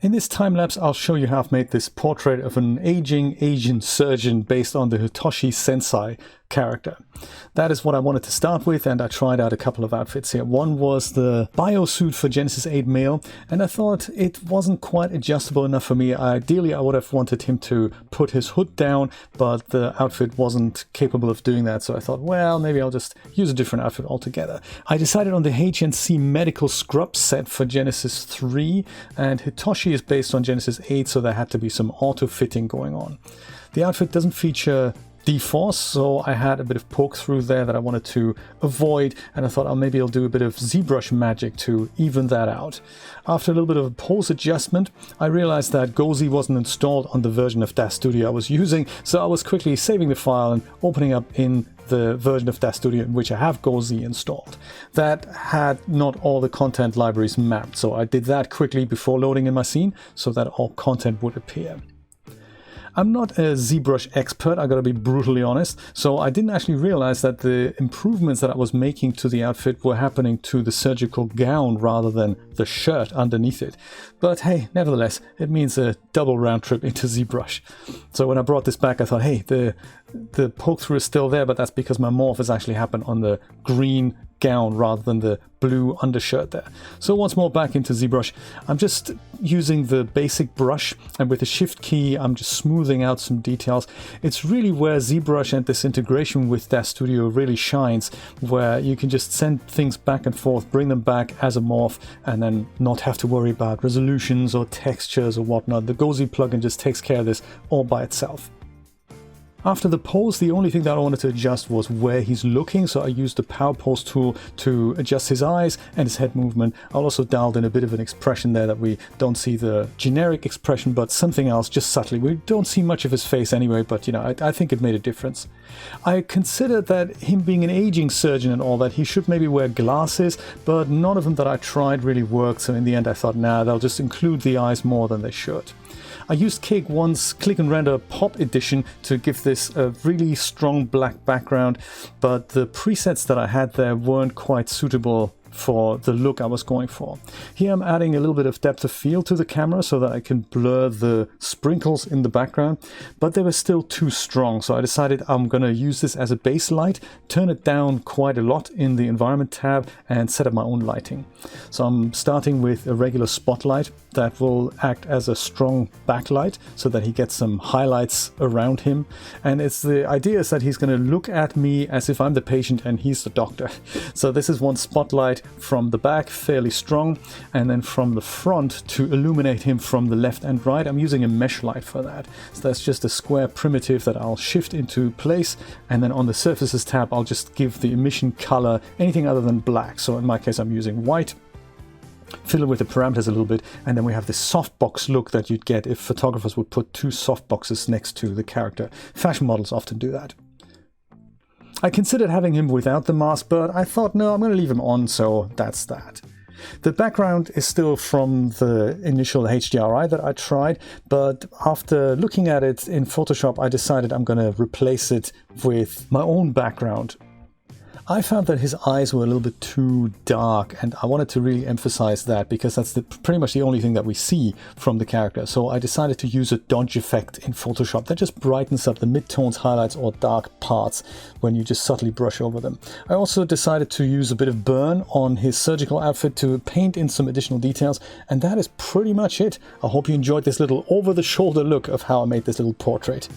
In this time lapse, I'll show you how I've made this portrait of an aging Asian surgeon based on the Hitoshi Sensei character. That is what I wanted to start with, and I tried out a couple of outfits here. One was the biosuit for Genesis 8 male, and I thought it wasn't quite adjustable enough for me. Ideally, I would have wanted him to put his hood down, but the outfit wasn't capable of doing that, so I thought, well, maybe I'll just use a different outfit altogether. I decided on the H&C medical scrub set for Genesis 3, and Hitoshi is based on Genesis 8, so there had to be some auto-fitting going on. The outfit doesn't feature D-Force, so I had a bit of poke through there that I wanted to avoid, and I thought, oh, maybe I'll do a bit of ZBrush magic to even that out. After a little bit of a pose adjustment, I realized that GoZ wasn't installed on the version of DAZ3D I was using, so I was quickly saving the file and opening up in the version of DAZ3D in which I have GoZ installed. That had not all the content libraries mapped, so I did that quickly before loading in my scene so that all content would appear. I'm not a ZBrush expert, I gotta be brutally honest, so I didn't actually realize that the improvements that I was making to the outfit were happening to the surgical gown rather than the shirt underneath it. But hey, nevertheless, it means a double round trip into ZBrush. So when I brought this back, I thought, hey, the poke through is still there, but that's because my morph has actually happened on the green gown rather than the blue undershirt there. So once more back into ZBrush, I'm just using the basic brush, and with the shift key I'm just smoothing out some details. It's really where ZBrush and this integration with DAZ Studio really shines, where you can just send things back and forth, bring them back as a morph, and then not have to worry about resolutions or textures or whatnot. The GoZ plugin just takes care of this all by itself. After the pose, the only thing that I wanted to adjust was where he's looking, so I used the Power Pose tool to adjust his eyes and his head movement. I also dialed in a bit of an expression there that we don't see the generic expression, but something else just subtly. We don't see much of his face anyway, but you know, I think it made a difference. I considered that him being an aging surgeon and all that, he should maybe wear glasses, but none of them that I tried really worked, so in the end I thought, nah, they'll just include the eyes more than they should. I used Cake One's Click and Render Pop Edition to give this a really strong black background, but the presets that I had there weren't quite suitable for the look I was going for. Here I'm adding a little bit of depth of field to the camera so that I can blur the sprinkles in the background, but they were still too strong, so I decided I'm going to use this as a base light, turn it down quite a lot in the environment tab, and set up my own lighting. So I'm starting with a regular spotlight that will act as a strong backlight so that he gets some highlights around him, and the idea is that he's going to look at me as if I'm the patient and he's the doctor. So this is one spotlight from the back, fairly strong, and then from the front to illuminate him from the left and right. I'm using a mesh light for that. So that's just a square primitive that I'll shift into place, and then on the surfaces tab I'll just give the emission color anything other than black. So in my case I'm using white, fiddle with the parameters a little bit, and then we have this softbox look that you'd get if photographers would put two softboxes next to the character. Fashion models often do that. I considered having him without the mask, but I thought, no, I'm going to leave him on, so that's that. The background is still from the initial HDRI that I tried, but after looking at it in Photoshop, I decided I'm going to replace it with my own background. I found that his eyes were a little bit too dark, and I wanted to really emphasize that because that's pretty much the only thing that we see from the character. So I decided to use a dodge effect in Photoshop that just brightens up the midtones, highlights, or dark parts when you just subtly brush over them. I also decided to use a bit of burn on his surgical outfit to paint in some additional details, and that is pretty much it. I hope you enjoyed this little over-the-shoulder look of how I made this little portrait.